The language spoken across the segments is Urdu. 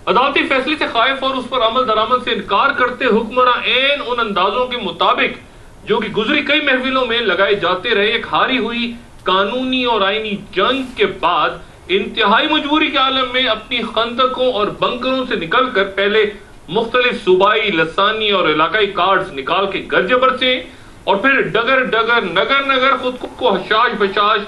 عدالتی فیصلے سے خائف اور اس پر عمل درآمد سے انکار کرتے حکمراں عین ان اندازوں کے مطابق جو کہ گزری کئی محفلوں میں لگائے جاتے رہے، ایک ہاری ہوئی قانونی اور آئینی جنگ کے بعد انتہائی مجبوری کے عالم میں اپنی خندقوں اور بنکروں سے نکل کر پہلے مختلف صوبائی، لسانی اور علاقائی کارڈز نکال کے گرجے برسے اور پھر ڈگر ڈگر نگر نگر خود کو حشاش بشاش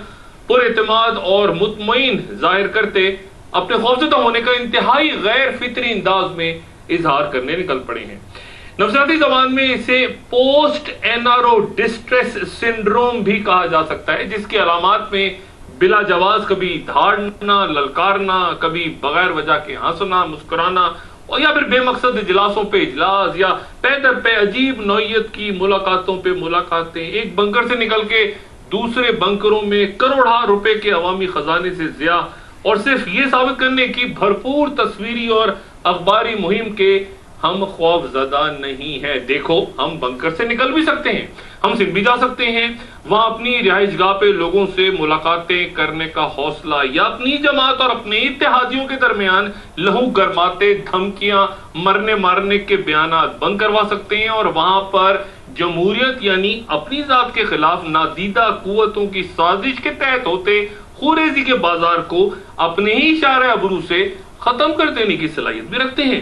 پر اعتماد اور مطمئن ظاہر کرتے اپنے خوفزدہ ہونے کا انتہائی غیر فطری انداز میں اظہار کرنے نکل پڑے ہیں۔ نفسیاتی زبان میں اسے post N R O distress syndrome بھی کہا جا سکتا ہے، جس کی علامات میں بلا جواز کبھی دھاڑنا، للکارنا، کبھی بغیر وجہ کے ہنسنا، مسکرانا، اور یا پھر بے مقصد اجلاسوں پہ اجلاس یا پے در پہ عجیب نوعیت کی ملاقاتوں پہ ملاقاتیں، ایک بنکر سے نکل کے دوسرے بنکروں میں کروڑہا روپے کے عوامی خزانے سے ضیاع، اور صرف یہ ثابت کرنے کی بھرپور تصویری اور اخباری مہم کے ہم خوف زدہ نہیں ہیں۔ دیکھو، ہم بنکر سے نکل بھی سکتے ہیں، ہم سندھ بھی جا سکتے ہیں، وہاں اپنی رہائش گاہ پہ لوگوں سے ملاقاتیں کرنے کا حوصلہ یا اپنی جماعت اور اپنے اتحادیوں کے درمیان لہو گرماتے دھمکیاں، مرنے مارنے کے بیانات بند کروا سکتے ہیں، اور وہاں پر جمہوریت یعنی اپنی ذات کے خلاف نادیدہ قوتوں کی سازش کے تحت ہوتے خوریزی کے بازار کو اپنے ہی اشارہ ابرو سے ختم کر دینے کی صلاحیت بھی رکھتے ہیں۔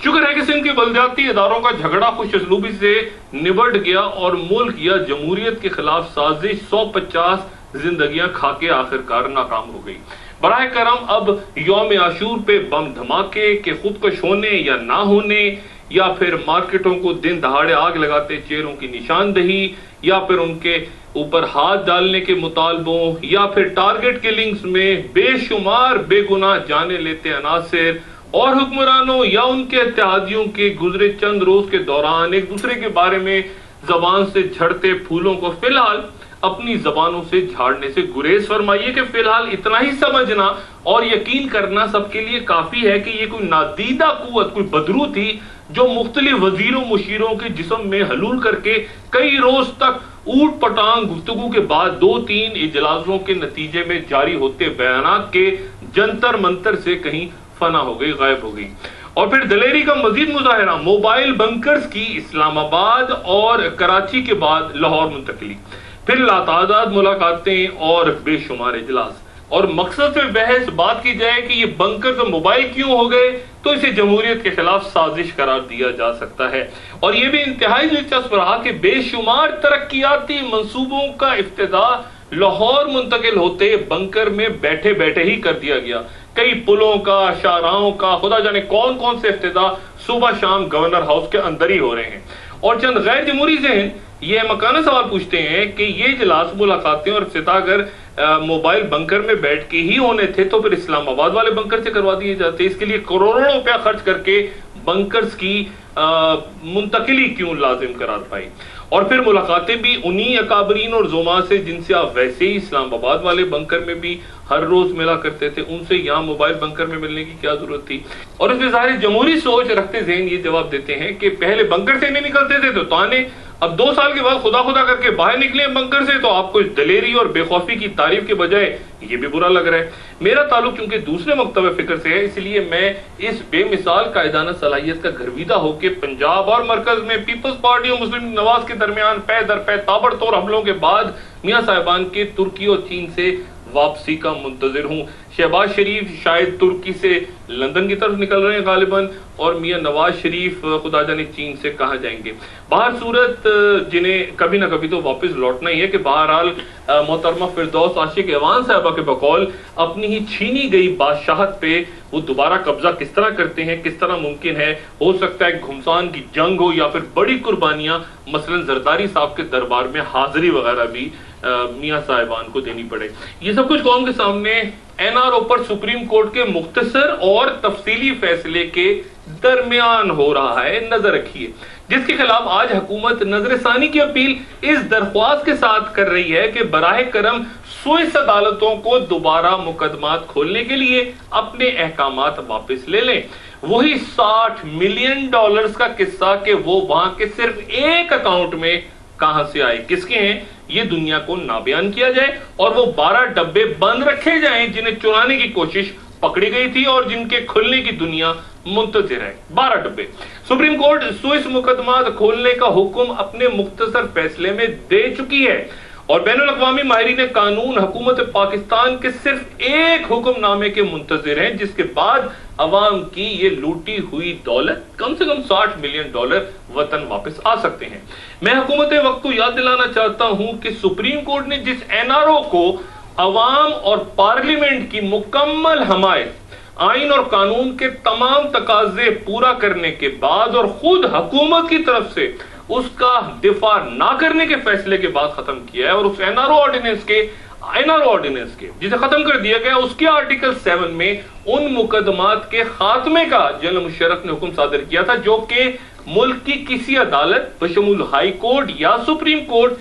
شکر ہے کہ سندھ کے بلدیاتی اداروں کا جھگڑا خوش اسلوبی سے نبٹ گیا اور ملک یا جمہوریت کے خلاف سازش 150 زندگیاں کھا کے آخرکار ناکام ہو گئی۔ براہ کرم اب یوم عاشور پہ بم دھماکے کے خودکش ہونے یا نہ ہونے، یا پھر مارکیٹوں کو دن دہاڑے آگ لگاتے چہروں کی نشاندہی، یا پھر ان کے اوپر ہاتھ ڈالنے کے مطالبوں، یا پھر ٹارگٹ کلنگز میں بے شمار بے گناہ جانے لیتے عناصر اور حکمرانوں یا ان کے اتحادیوں کے گزرے چند روز کے دوران ایک دوسرے کے بارے میں زبان سے جھڑتے پھولوں کو فی الحال اپنی زبانوں سے جھاڑنے سے گریز فرمائیے کہ فی الحال اتنا ہی سمجھنا اور یقین کرنا سب کے لیے کافی ہے کہ یہ کوئی نادیدہ قوت، کوئی بدرو تھی جو مختلف وزیروں مشیروں کے جسم میں حلول کر کے کئی روز تک اوٹ پٹانگ گفتگو کے بعد 2-3 اجلاسوں کے نتیجے میں جاری ہوتے بیانات کے جنتر منتر سے کہیں فنا ہو گئی، غائب ہو گئی۔ اور پھر دلیری کا مزید مظاہرہ موبائل بنکرز کی اسلام آباد اور کراچی کے بعد لاہور منتقلی، پھر لاتعداد ملاقاتیں اور بے شمار اجلاس، اور مقصد سے بحث بات کی جائے کہ یہ بنکرز موبائل کیوں ہو گئے تو اسے جمہوریت کے خلاف سازش قرار دیا جا سکتا ہے۔ اور یہ بھی انتہائی دلچسپ رہا کہ بے شمار ترقیاتی منصوبوں کا افتتاح لاہور منتقل ہوتے بنکر میں بیٹھے بیٹھے ہی کر دیا گیا۔ کئی پلوں کا، شاہراہوں کا، خدا جانے کون کون سے افتتاح صبح شام گورنر ہاؤس کے اندر ہی ہو رہے ہیں۔ اور چند غیر جمہوری ذہن یہ مکانہ سوال پوچھتے ہیں کہ یہ اجلاس، ملاقاتیں اور افتتاح اگر موبائل بنکر میں بیٹھ کے ہی ہونے تھے تو پھر اسلام آباد والے بنکر سے کروا دیے جاتے، اس کے لیے کروڑوں روپیہ خرچ کر کے بنکرز کی منتقلی کیوں لازم قرار پائی؟ اور پھر ملاقاتیں بھی انہی اکابرین اور زعماء سے جن سے آپ ویسے ہی اسلام آباد والے بنکر میں بھی ہر روز ملا کرتے تھے، ان سے یہاں موبائل بنکر میں ملنے کی کیا ضرورت تھی؟ اور اس میں ظاہر جمہوری سوچ رکھتے ذہن یہ جواب دیتے ہیں کہ پہلے بنکر سے نہیں نکلتے تھے تو تانے، اب 2 سال کے بعد خدا خدا کر کے باہر نکلے بنکر سے تو آپ کو دلیری اور بے خوفی کی تعریف کے بجائے یہ بھی برا لگ رہا ہے۔ میرا تعلق چونکہ دوسرے مکتب فکر سے ہے، اس لیے میں اس بے مثال قائدانہ صلاحیت کا گرویدہ ہو کے پنجاب اور مرکز میں پیپلز پارٹی اور مسلم نواز کے درمیان پے در پے تابڑ توڑ حملوں کے بعد میاں صاحبان کے ترکی اور چین سے واپسی کا منتظر ہوں۔ شہباز شریف شاید ترکی سے لندن کی طرف نکل رہے ہیں غالباً، اور میاں نواز شریف خدا جانے چین سے کہاں جائیں گے۔ باہر صورت جنہیں کبھی نہ کبھی تو واپس لوٹنا ہی ہے کہ بہرحال محترمہ فردوس عاشق ایوان صاحبہ کے بقول اپنی ہی چھینی گئی بادشاہت پہ وہ دوبارہ قبضہ کس طرح کرتے ہیں، کس طرح ممکن ہے؟ ہو سکتا ہے گھمسان کی جنگ ہو یا پھر بڑی قربانیاں مثلا زرداری صاحب کے دربار میں حاضری وغیرہ بھی میاں صاحبان کو دینی پڑے۔ یہ سب کچھ قوم کے سامنے این آر او پر سپریم کورٹ کے مختصر اور تفصیلی فیصلے کے درمیان ہو رہا ہے، نظر رکھیے، جس کے خلاف آج حکومت نظر ثانی کی اپیل اس درخواست کے ساتھ کر رہی ہے کہ براہ کرم سوئس عدالتوں کو دوبارہ مقدمات کھولنے کے لیے اپنے احکامات واپس لے لیں۔ وہی $60 ملین کا قصہ کہ وہ وہاں کے صرف ایک اکاؤنٹ میں کہاں سے آئے، کس کے ہیں، یہ دنیا کو نہ بیان کیا جائے اور وہ 12 ڈبے بند رکھے جائیں جنہیں چرانے کی کوشش پکڑی گئی تھی اور جن کے کھلنے کی دنیا منتظر ہے۔ 12 ڈبے۔ سپریم کورٹ سوئس مقدمات کھولنے کا حکم اپنے مختصر فیصلے میں دے چکی ہے اور بین الاقوامی ماہرین قانون حکومت پاکستان کے صرف ایک حکم نامے کے منتظر ہیں، جس کے بعد عوام کی یہ لوٹی ہوئی دولت کم سے کم $60 ملین وطن واپس آ سکتے ہیں۔ میں حکومت وقت کو یاد دلانا چاہتا ہوں کہ سپریم کورٹ نے جس NRO کو عوام اور پارلیمنٹ کی مکمل حمایت، آئین اور قانون کے تمام تقاضے پورا کرنے کے بعد اور خود حکومت کی طرف سے اس کا دفاع نہ کرنے کے فیصلے کے بعد ختم کیا ہے، اور اس NRO آرڈیننس کے جسے ختم کر دیا گیا، اس کے آرٹیکل 7 میں ان مقدمات کے خاتمے کا جنرل مشرف نے حکم صادر کیا تھا جو کہ ملک کی کسی عدالت بشمول ہائی کورٹ یا سپریم کورٹ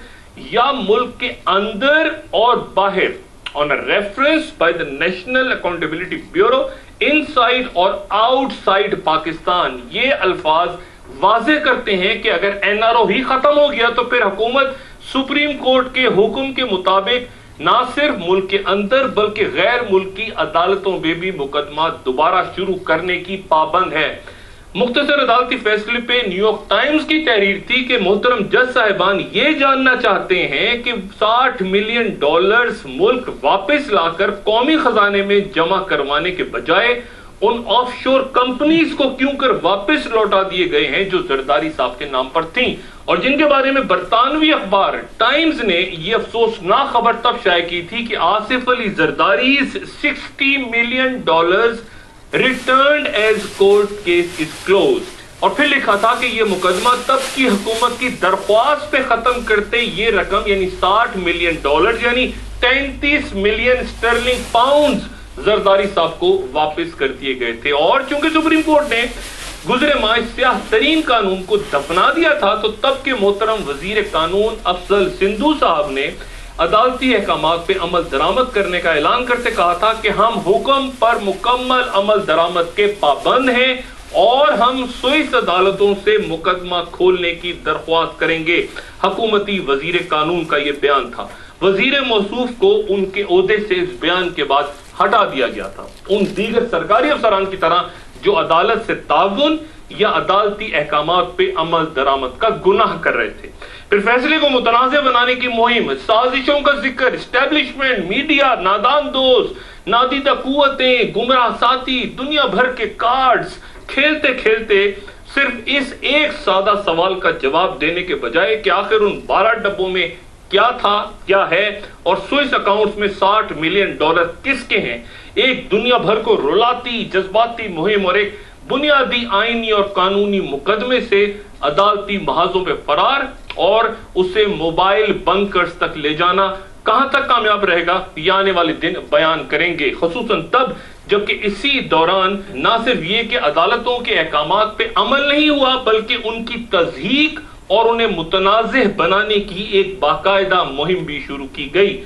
یا ملک کے اندر اور باہر on a reference by the National Accountability Bureau inside اور outside پاکستان، یہ الفاظ واضح کرتے ہیں کہ اگر NRO ہی ختم ہو گیا تو پھر حکومت سپریم کورٹ کے حکم کے مطابق نہ صرف ملک کے اندر بلکہ غیر ملکی عدالتوں میں بھی مقدمات دوبارہ شروع کرنے کی پابند ہے۔ مختصر عدالتی فیصلے پہ نیو یارک ٹائمز کی تحریر تھی کہ محترم جج صاحبان یہ جاننا چاہتے ہیں کہ $60 ملین ملک واپس لا کر قومی خزانے میں جمع کروانے کے بجائے ان آف شور کمپنیز کو کیوں کر واپس لوٹا دیے گئے ہیں جو زرداری صاحب کے نام پر تھیں، اور جن کے بارے میں برطانوی اخبار ٹائمز نے یہ افسوسناک خبر تب شائع کی تھی کہ آصف علی زرداری's $60 million returned as court case is closed، اور پھر لکھا تھا کہ یہ مقدمہ تب کی حکومت کی درخواست پہ ختم کرتے یہ رقم یعنی $60 ملین یعنی 33 ملین اسٹرلنگ پاؤنڈز زرداری صاحب کو واپس کر دیے گئے تھے۔ اور چونکہ سپریم کورٹ نے گزرے ماہ سیاہ ترین قانون کو دفنا دیا تھا تو تب کے محترم وزیر قانون افضل سندھو صاحب نے عدالتی احکامات پہ عمل درآمد کرنے کا اعلان کرتے کہا تھا کہ ہم حکم پر مکمل عمل درآمد کے پابند ہیں اور ہم سوئس عدالتوں سے مقدمہ کھولنے کی درخواست کریں گے۔ حکومتی وزیر قانون کا یہ بیان تھا۔ وزیر موصوف کو ان کے عہدے سے اس بیان کے بعد ہٹا دیا گیا تھا، ان دیگر سرکاری افسران کی طرح جو عدالت سے تعاون یا عدالتی احکامات پہ عمل درآمد کا گناہ کر رہے تھے۔ پھر فیصلے کو متنازع بنانے کی مہم، سازشوں کا ذکر، اسٹیبلشمنٹ، میڈیا، نادان دوست، نادیدہ قوتیں، گمراہ ساتھی، دنیا بھر کے کارڈز کھیلتے کھیلتے صرف اس ایک سادہ سوال کا جواب دینے کے بجائے کہ آخر ان 12 ڈبوں میں کیا تھا، کیا ہے، اور سوئس اکاؤنٹس میں $60 ملین کس کے ہیں، ایک دنیا بھر کو رلاتی جذباتی مہم اور ایک بنیادی آئینی اور قانونی مقدمے سے عدالتی محاذوں پہ فرار اور اسے موبائل بنکرز تک لے جانا کہاں تک کامیاب رہے گا یہ آنے والے دن بیان کریں گے، خصوصاً تب جبکہ اسی دوران نہ صرف یہ کہ عدالتوں کے احکامات پہ عمل نہیں ہوا بلکہ ان کی تضحیق اور انہیں متنازع بنانے کی ایک باقاعدہ مہم بھی شروع کی گئی،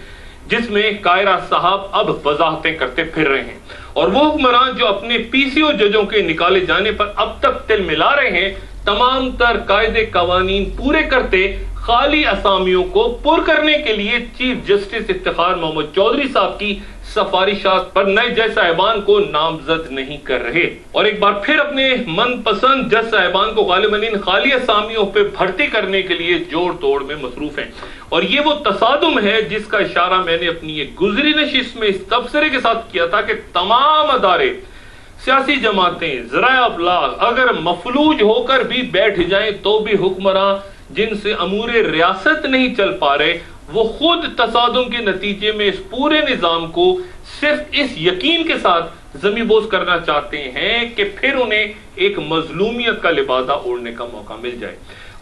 جس میں کائرہ صاحب اب وضاحتیں کرتے پھر رہے ہیں، اور وہ حکمران جو اپنے PCO ججوں کے نکالے جانے پر اب تک تل ملا رہے ہیں، تمام تر قاعدے قوانین پورے کرتے خالی اسامیوں کو پر کرنے کے لیے چیف جسٹس افتخار محمد چودھری صاحب کی سفارشات پر نئے جج صاحبان کو نامزد نہیں کر رہے، اور ایک بار پھر اپنے من پسند جج صاحبان کو غالباً ان خالی اسامیوں پہ بھرتی کرنے کے لیے جوڑ توڑ میں مصروف ہیں، اور یہ وہ تصادم ہے جس کا اشارہ میں نے اپنی ایک گزری نشست میں اس تبصرے کے ساتھ کیا تھا کہ تمام ادارے، سیاسی جماعتیں، ذرائع ابلاغ اگر مفلوج ہو کر بھی بیٹھ جائیں تو بھی حکمراں جن سے امور ریاست نہیں چل پا رہے وہ خود تصادم کے نتیجے میں اس پورے نظام کو صرف اس یقین کے ساتھ زمین بوس کرنا چاہتے ہیں کہ پھر انہیں ایک مظلومیت کا لبادہ اوڑھنے کا موقع مل جائے۔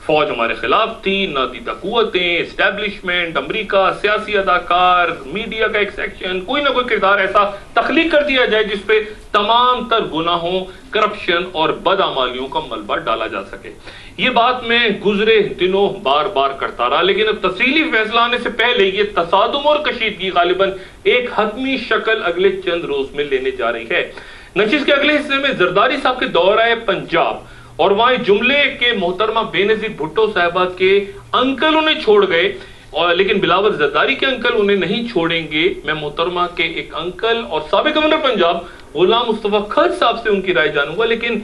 فوج ہمارے خلاف تھی، نادیدہ قوتیں، اسٹیبلشمنٹ، امریکہ، سیاسی اداکار، میڈیا کا ایک سیکشن، کوئی نہ کوئی کردار ایسا تخلیق کر دیا جائے جس پہ تمام تر گناہوں، کرپشن اور بدعمالیوں کا ملبہ ڈالا جا سکے۔ یہ بات میں گزرے دنوں بار بار کرتا رہا، لیکن اب تفصیلی فیصلہ آنے سے پہلے یہ تصادم اور کشیدگی غالباً ایک حتمی شکل اگلے چند روز میں لینے جا رہی ہے۔ نشست کے اگلے حصے میں زرداری صاحب کے دورہ پنجاب اور وہاں جملے کے محترمہ بے نظیر بھٹو صاحبہ کے انکل انہیں چھوڑ گئے، اور لیکن بلاول زرداری کے انکل انہیں نہیں چھوڑیں گے. میں محترمہ کے ایک انکل اور سابق گورنر پنجاب غلام مصطفیٰ خلج صاحب سے ان کی رائے جانوں گا. لیکن